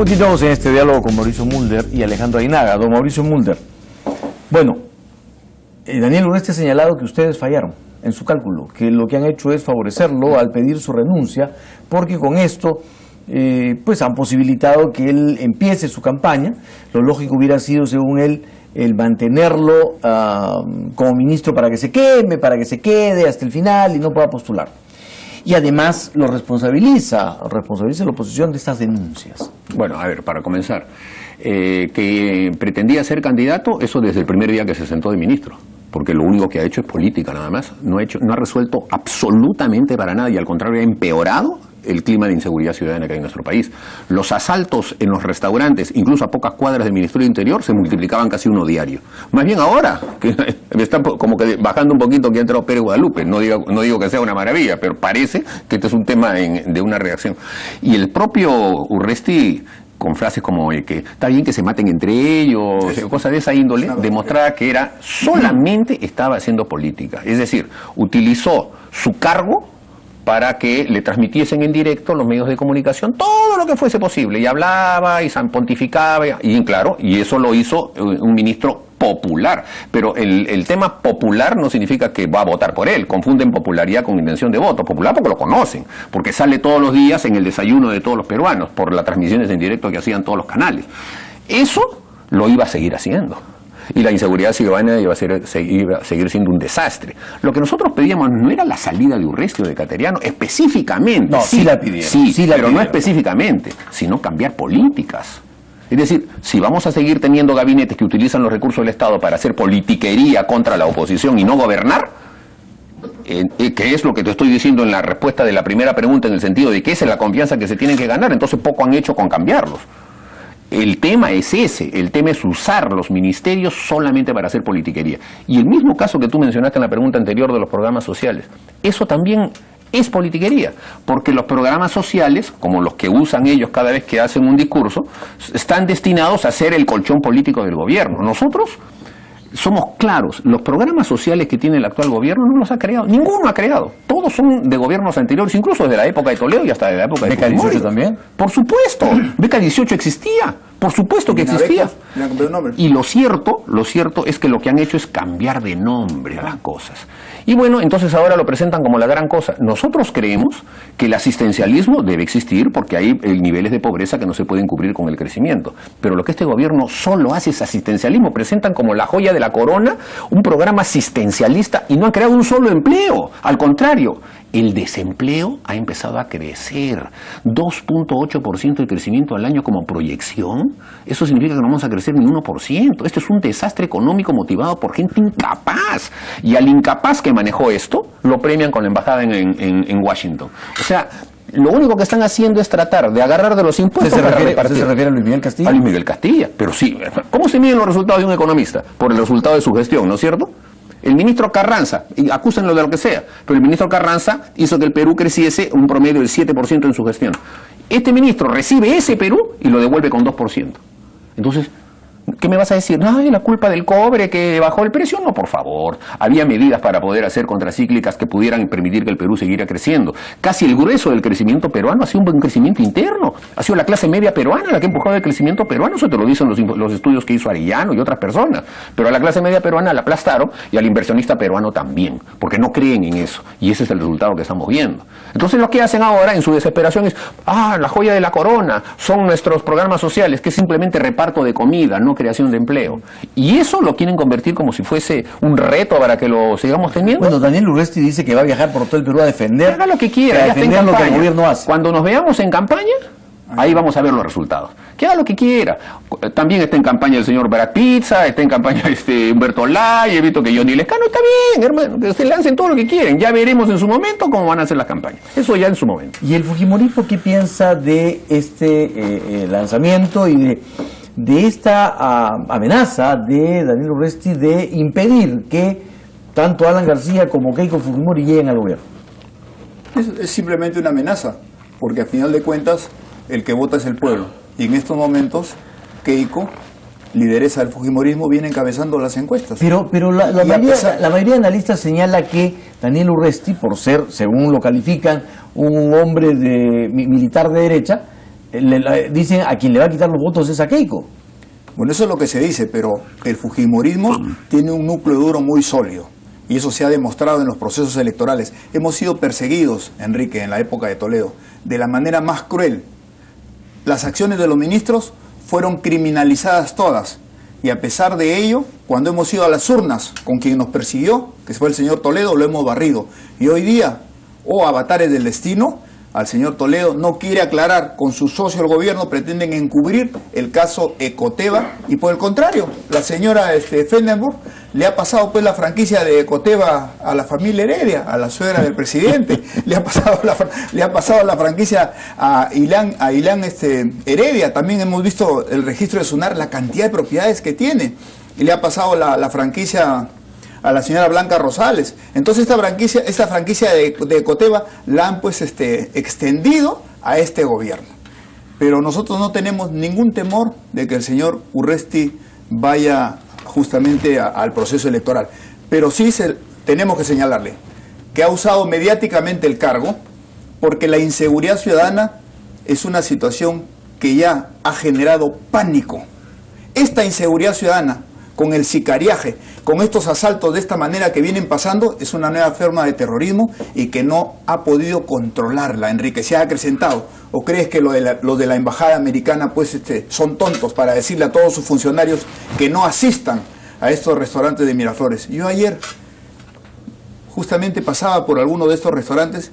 Continuamos en este diálogo con Mauricio Mulder y Alejandro Aguinaga. Don Mauricio Mulder, bueno, Daniel Urresti ha señalado que ustedes fallaron en su cálculo, que lo que han hecho es favorecerlo al pedir su renuncia, porque con esto pues han posibilitado que él empiece su campaña. Lo lógico hubiera sido, según él, el mantenerlo como ministro para que se queme, para que se quede hasta el final y no pueda postular. Y además lo responsabiliza a la oposición de estas denuncias. Bueno, a ver, para comenzar, que pretendía ser candidato, eso desde el primer día que se sentó de ministro, porque lo único que ha hecho es política nada más, no ha resuelto absolutamente para nada y al contrario ha empeorado el clima de inseguridad ciudadana que hay en nuestro país. Los asaltos en los restaurantes, incluso a pocas cuadras del Ministerio del Interior, se multiplicaban casi uno diario. Más bien ahora, que está como que bajando un poquito que ha entrado Pérez Guadalupe, no digo que sea una maravilla, pero parece que este es un tema de una reacción. Y el propio Urresti, con frases como que está bien que se maten entre ellos, cosas de esa índole, demostraba que solamente estaba haciendo política. Es decir, utilizó su cargo para que le transmitiesen en directo los medios de comunicación todo lo que fuese posible, y hablaba y pontificaba, y claro, y eso lo hizo un ministro popular, pero el tema popular no significa que va a votar por él, confunden popularidad con intención de voto. Popular porque lo conocen, porque sale todos los días en el desayuno de todos los peruanos, por las transmisiones en directo que hacían todos los canales. Eso lo iba a seguir haciendo. Y la inseguridad ciudadana iba a seguir siendo un desastre. Lo que nosotros pedíamos no era la salida de Urresti o de Cateriano, específicamente. No, sí la pidieron. Sí, pero no específicamente, sino cambiar políticas. Es decir, si vamos a seguir teniendo gabinetes que utilizan los recursos del Estado para hacer politiquería contra la oposición y no gobernar, que es lo que te estoy diciendo en la respuesta de la primera pregunta, en el sentido de que esa es la confianza que se tienen que ganar, entonces poco han hecho con cambiarlos. El tema es ese, el tema es usar los ministerios solamente para hacer politiquería. Y el mismo caso que tú mencionaste en la pregunta anterior de los programas sociales, eso también es politiquería, porque los programas sociales, como los que usan ellos cada vez que hacen un discurso, están destinados a ser el colchón político del gobierno. Nosotros somos claros, los programas sociales que tiene el actual gobierno no los ha creado, ninguno ha creado, todos son de gobiernos anteriores, incluso desde la época de Toledo y hasta de la época de Fujimori. ¿Beca 18 también? Por supuesto, Beca 18 existía, por supuesto que existía. Y lo cierto es que lo que han hecho es cambiar de nombre a las cosas. Y bueno, entonces ahora lo presentan como la gran cosa. Nosotros creemos que el asistencialismo debe existir porque hay niveles de pobreza que no se pueden cubrir con el crecimiento. Pero lo que este gobierno solo hace es asistencialismo. Presentan como la joya de la corona un programa asistencialista y no han creado un solo empleo. Al contrario, el desempleo ha empezado a crecer. 2.8% de crecimiento al año como proyección. Eso significa que no vamos a crecer ni 1%. Esto es un desastre económico motivado por gente incapaz. Y al incapaz que manejó esto, lo premian con la embajada en Washington. O sea, lo único que están haciendo es tratar de agarrar de los impuestos. ¿Usted se refiere a Luis Miguel Castilla? A Luis Miguel Castilla. Pero sí, ¿cómo se miden los resultados de un economista? Por el resultado de su gestión, ¿no es cierto? El ministro Carranza, y acúsenlo de lo que sea, pero el ministro Carranza hizo que el Perú creciese un promedio del 7% en su gestión. Este ministro recibe ese Perú y lo devuelve con 2%. Entonces, ¿qué me vas a decir? Ay, la culpa del cobre que bajó el precio. No, por favor. Había medidas para poder hacer contracíclicas que pudieran permitir que el Perú siguiera creciendo. Casi el grueso del crecimiento peruano ha sido un buen crecimiento interno. Ha sido la clase media peruana la que ha empujado el crecimiento peruano. Eso te lo dicen los estudios que hizo Arellano y otras personas. Pero a la clase media peruana la aplastaron y al inversionista peruano también, porque no creen en eso. Y ese es el resultado que estamos viendo. Entonces lo que hacen ahora en su desesperación es, la joya de la corona son nuestros programas sociales, que es simplemente reparto de comida, no creación de empleo. Y eso lo quieren convertir como si fuese un reto para que lo sigamos teniendo. Bueno, Daniel Urresti dice que va a viajar por todo el Perú a defender. Haga lo que quiera, ya defender lo que el gobierno hace. Cuando nos veamos en campaña, ahí vamos a ver los resultados. Que haga lo que quiera. También está en campaña el señor Brad Pizza, está en campaña Humberto Lay, he visto que Johnny Lescano. Está bien, hermano, que se lancen todo lo que quieren. Ya veremos en su momento cómo van a hacer las campañas. Eso ya en su momento. ¿Y el fujimorismo qué piensa de este lanzamiento y de esta amenaza de Daniel Urresti de impedir que tanto Alan García como Keiko Fujimori lleguen al gobierno? Es simplemente una amenaza, porque al final de cuentas el que vota es el pueblo. Y en estos momentos Keiko, lideresa del fujimorismo, viene encabezando las encuestas. Pero la mayoría de analistas señala que Daniel Urresti, por ser, según lo califican, un hombre militar de derecha, dicen a quien le va a quitar los votos es a Keiko. Bueno, eso es lo que se dice, pero el fujimorismo tiene un núcleo duro muy sólido. Y eso se ha demostrado en los procesos electorales. Hemos sido perseguidos, Enrique, en la época de Toledo, de la manera más cruel. Las acciones de los ministros fueron criminalizadas todas. Y a pesar de ello, cuando hemos ido a las urnas con quien nos persiguió, que fue el señor Toledo, lo hemos barrido. Y hoy día, avatares del destino, al señor Toledo no quiere aclarar, con su socio el gobierno pretenden encubrir el caso Ecoteva, y por el contrario, la señora Feldenburg le ha pasado pues la franquicia de Ecoteva a la familia Heredia, a la suegra del presidente, le ha pasado la franquicia a Ilán Heredia. También hemos visto el registro de SUNAR, la cantidad de propiedades que tiene, y le ha pasado la franquicia a la señora Blanca Rosales. Entonces esta franquicia de Ecoteva la han pues extendido a este gobierno. Pero nosotros no tenemos ningún temor de que el señor Urresti vaya justamente al proceso electoral. Pero sí tenemos que señalarle que ha usado mediáticamente el cargo, porque la inseguridad ciudadana es una situación que ya ha generado pánico. Esta inseguridad ciudadana, con el sicariaje, con estos asaltos de esta manera que vienen pasando, es una nueva forma de terrorismo y que no ha podido controlarla, Enrique. Se ha acrecentado. ¿O crees que los de la embajada americana pues son tontos para decirle a todos sus funcionarios que no asistan a estos restaurantes de Miraflores? Yo ayer justamente pasaba por alguno de estos restaurantes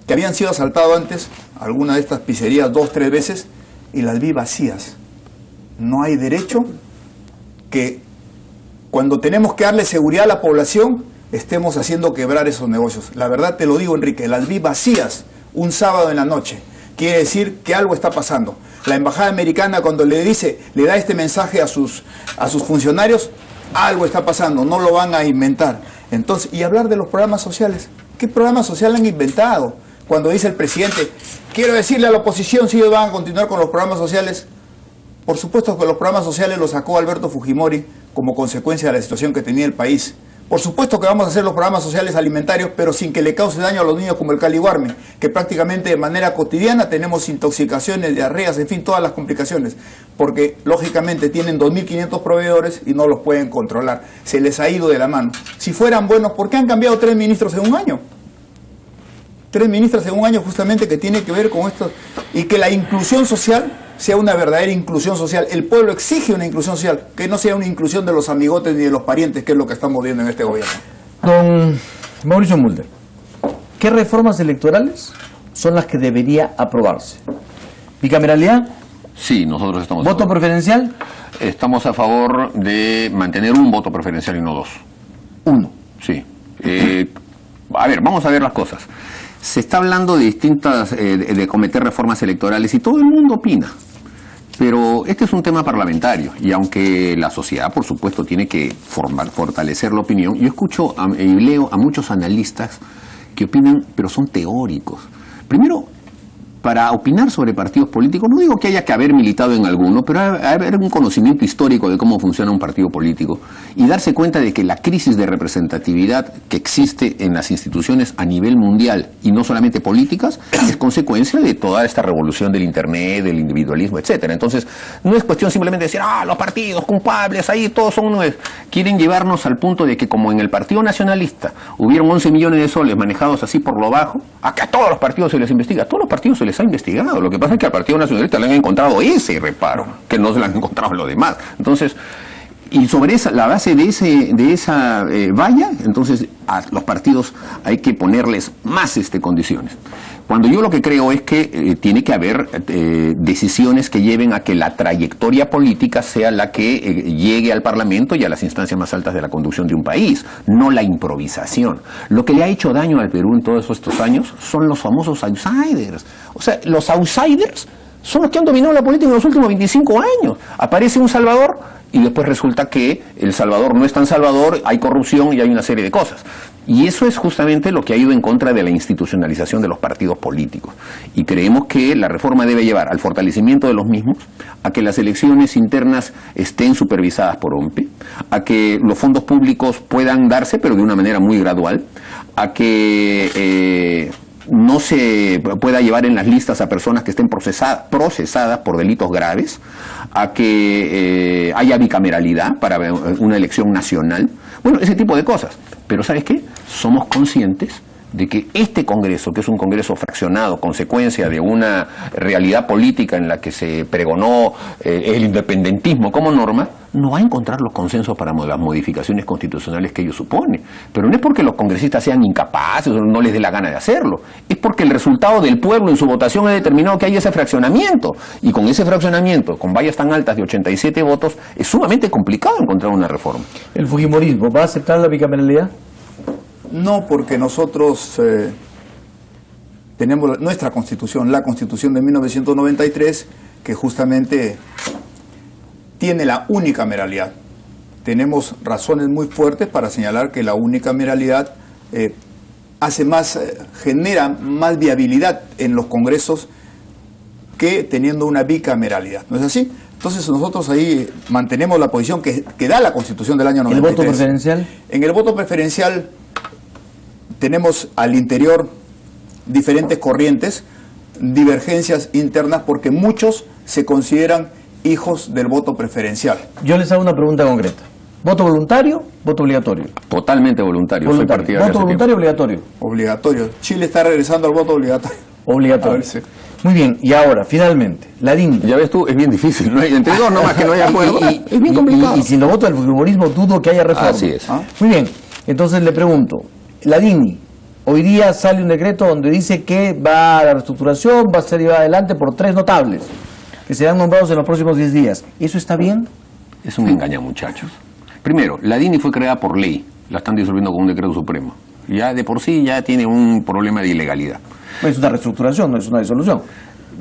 que habían sido asaltados antes, alguna de estas pizzerías 2 o 3 veces, y las vi vacías. No hay derecho que cuando tenemos que darle seguridad a la población estemos haciendo quebrar esos negocios. La verdad te lo digo, Enrique, las vi vacías un sábado en la noche. Quiere decir que algo está pasando. La embajada americana, cuando le da este mensaje a sus funcionarios, algo está pasando, no lo van a inventar. Entonces, y hablar de los programas sociales. ¿Qué programas sociales han inventado? Cuando dice el presidente, quiero decirle a la oposición si ellos van a continuar con los programas sociales. Por supuesto que los programas sociales los sacó Alberto Fujimori como consecuencia de la situación que tenía el país. Por supuesto que vamos a hacer los programas sociales alimentarios, pero sin que le cause daño a los niños como el Caliwarme, que prácticamente de manera cotidiana tenemos intoxicaciones, diarreas, en fin, todas las complicaciones, porque lógicamente tienen 2.500 proveedores y no los pueden controlar. Se les ha ido de la mano. Si fueran buenos, ¿por qué han cambiado 3 ministros en un año? 3 ministros en un año justamente que tiene que ver con esto, y que la inclusión social sea una verdadera inclusión social. El pueblo exige una inclusión social, que no sea una inclusión de los amigotes ni de los parientes, que es lo que estamos viendo en este gobierno. Don Mauricio Mulder, ¿qué reformas electorales son las que debería aprobarse? ¿Bicameralidad? Sí, nosotros estamos ¿Voto preferencial? Estamos a favor de mantener un voto preferencial y no 2. 1. Sí. A ver, vamos a ver las cosas. Se está hablando de de cometer reformas electorales y todo el mundo opina. Pero este es un tema parlamentario y aunque la sociedad, por supuesto, tiene que fortalecer la opinión, yo escucho y leo a muchos analistas que opinan, pero son teóricos. Primero, para opinar sobre partidos políticos, no digo que haya que haber militado en alguno, pero haber un conocimiento histórico de cómo funciona un partido político y darse cuenta de que la crisis de representatividad que existe en las instituciones a nivel mundial, y no solamente políticas, es consecuencia de toda esta revolución del Internet, del individualismo, etcétera. Entonces, no es cuestión simplemente de decir, los partidos culpables, ahí todos son unos. Quieren llevarnos al punto de que como en el Partido Nacionalista hubieron 11 millones de soles manejados así por lo bajo, a todos los partidos se les investiga, a todos los partidos se les ha investigado. Lo que pasa es que al Partido Nacionalista le han encontrado ese reparo, que no se le han encontrado lo demás. Entonces, y sobre la base de esa valla, entonces a los partidos hay que ponerles más condiciones. Cuando yo lo que creo es que tiene que haber decisiones que lleven a que la trayectoria política sea la que llegue al Parlamento y a las instancias más altas de la conducción de un país, no la improvisación. Lo que le ha hecho daño al Perú en todos estos años son los famosos outsiders. O sea, los outsiders son los que han dominado la política en los últimos 25 años. Aparece un Salvador y después resulta que El Salvador no es tan Salvador, hay corrupción y hay una serie de cosas. Y eso es justamente lo que ha ido en contra de la institucionalización de los partidos políticos. Y creemos que la reforma debe llevar al fortalecimiento de los mismos, a que las elecciones internas estén supervisadas por OMPE, a que los fondos públicos puedan darse, pero de una manera muy gradual, a que no se pueda llevar en las listas a personas que estén procesadas por delitos graves, a que haya bicameralidad para una elección nacional, bueno, ese tipo de cosas. Pero ¿sabes qué? Somos conscientes de que este Congreso, que es un Congreso fraccionado, consecuencia de una realidad política en la que se pregonó el independentismo como norma, no va a encontrar los consensos para las modificaciones constitucionales que ello supone. Pero no es porque los congresistas sean incapaces o no les dé la gana de hacerlo, es porque el resultado del pueblo en su votación ha determinado que hay ese fraccionamiento, y con ese fraccionamiento, con vallas tan altas de 87 votos, es sumamente complicado encontrar una reforma. ¿El fujimorismo va a aceptar la bicameralidad? No, porque nosotros tenemos nuestra Constitución, la Constitución de 1993, que justamente tiene la unicameralidad. Tenemos razones muy fuertes para señalar que la unicameralidad genera más viabilidad en los congresos que teniendo una bicameralidad. ¿No es así? Entonces nosotros ahí mantenemos la posición que da la Constitución del año 93. ¿El voto preferencial? En el voto preferencial tenemos al interior diferentes corrientes, divergencias internas, porque muchos se consideran hijos del voto preferencial. Yo les hago una pregunta concreta. ¿Voto voluntario, voto obligatorio? Totalmente voluntario. Voluntario. ¿Voto voluntario o obligatorio? Obligatorio. Chile está regresando al voto obligatorio. Obligatorio. Sí. Muy bien, y ahora, finalmente, la DIN. Ya ves tú, es bien difícil, no hay, entre dos nomás que no hay acuerdo, es bien complicado. Y sin los votos del fujimorismo dudo que haya reforma. Así es. Muy bien, entonces le pregunto, la DINI, hoy día sale un decreto donde dice que va a la reestructuración, va a ser llevada adelante por 3 notables, que serán nombrados en los próximos 10 días. ¿Eso está bien? Es un engaño, muchachos. Primero, la DINI fue creada por ley, la están disolviendo con un decreto supremo. Ya de por sí ya tiene un problema de ilegalidad. Es una reestructuración, no es una disolución.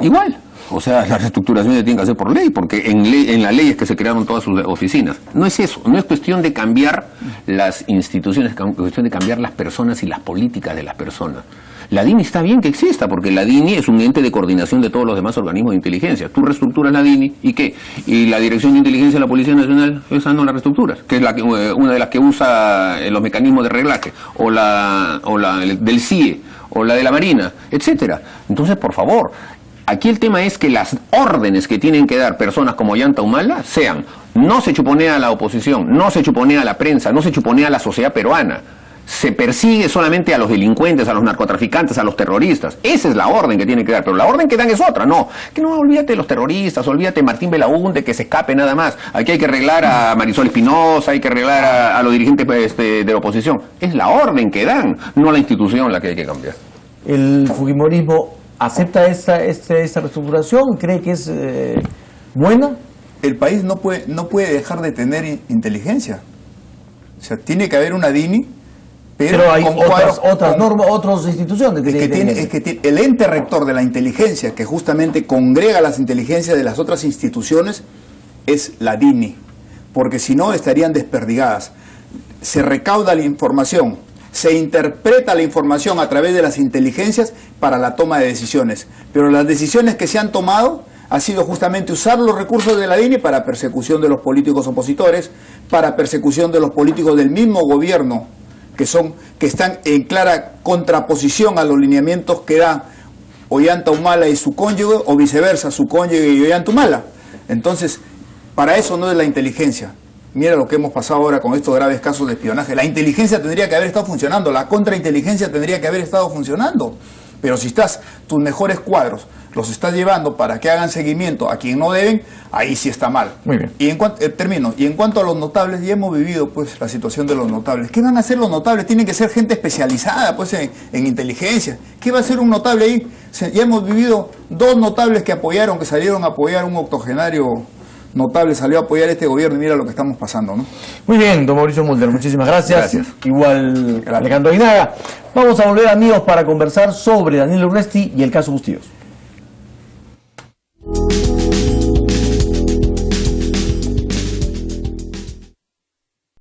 Igual, o sea, las reestructuraciones se tienen que hacer por ley, porque en la ley es que se crearon todas sus oficinas. No es eso, no es cuestión de cambiar las instituciones, es cuestión de cambiar las personas y las políticas de las personas. La DINI está bien que exista, porque la DINI es un ente de coordinación de todos los demás organismos de inteligencia. Tú reestructuras la DINI, ¿y qué? Y la Dirección de Inteligencia de la Policía Nacional, esa no la reestructuras, que es una de las que usa los mecanismos de reglaje, o la del CIE, o la de la Marina, etcétera. Entonces, por favor, aquí el tema es que las órdenes que tienen que dar personas como Ollanta Humala sean: no se chuponea a la oposición, no se chuponea a la prensa, no se chuponea a la sociedad peruana. Se persigue solamente a los delincuentes, a los narcotraficantes, a los terroristas. Esa es la orden que tienen que dar, pero la orden que dan es otra. No, olvídate de los terroristas, olvídate de Martín Belaúnde, que se escape nada más. Aquí hay que arreglar a Marisol Espinosa, hay que arreglar a los dirigentes de la oposición. Es la orden que dan, no la institución la que hay que cambiar. ¿El fujimorismo acepta esta reestructuración? ¿Cree que es buena? El país no puede dejar de tener inteligencia. O sea, tiene que haber una DINI, pero hay otras normas, otras instituciones. El ente rector de la inteligencia, que justamente congrega las inteligencias de las otras instituciones, es la DINI, porque si no estarían desperdigadas. Se recauda la información, se interpreta la información a través de las inteligencias para la toma de decisiones, pero las decisiones que se han tomado ha sido justamente usar los recursos de la DINI para persecución de los políticos opositores, para persecución de los políticos del mismo gobierno, que están en clara contraposición a los lineamientos que da Ollanta Humala y su cónyuge, o viceversa, su cónyuge y Ollanta Humala. Entonces, para eso no es la inteligencia. Mira lo que hemos pasado ahora con estos graves casos de espionaje. La inteligencia tendría que haber estado funcionando, la contrainteligencia tendría que haber estado funcionando. Pero si tus mejores cuadros los estás llevando para que hagan seguimiento a quien no deben, ahí sí está mal. Muy bien. Y en cuanto a los notables, ya hemos vivido pues la situación de los notables. ¿Qué van a hacer los notables? Tienen que ser gente especializada pues en inteligencia. ¿Qué va a hacer un notable ahí? Ya hemos vivido 2 notables que salieron a apoyar, un octogenario notable salió a apoyar este gobierno, y mira lo que estamos pasando, ¿no? Muy bien, don Mauricio Mulder, muchísimas gracias. Gracias. Igual, Alejandro Aguinaga. Vamos a volver, amigos, para conversar sobre Daniel Urresti y el caso Bustillos.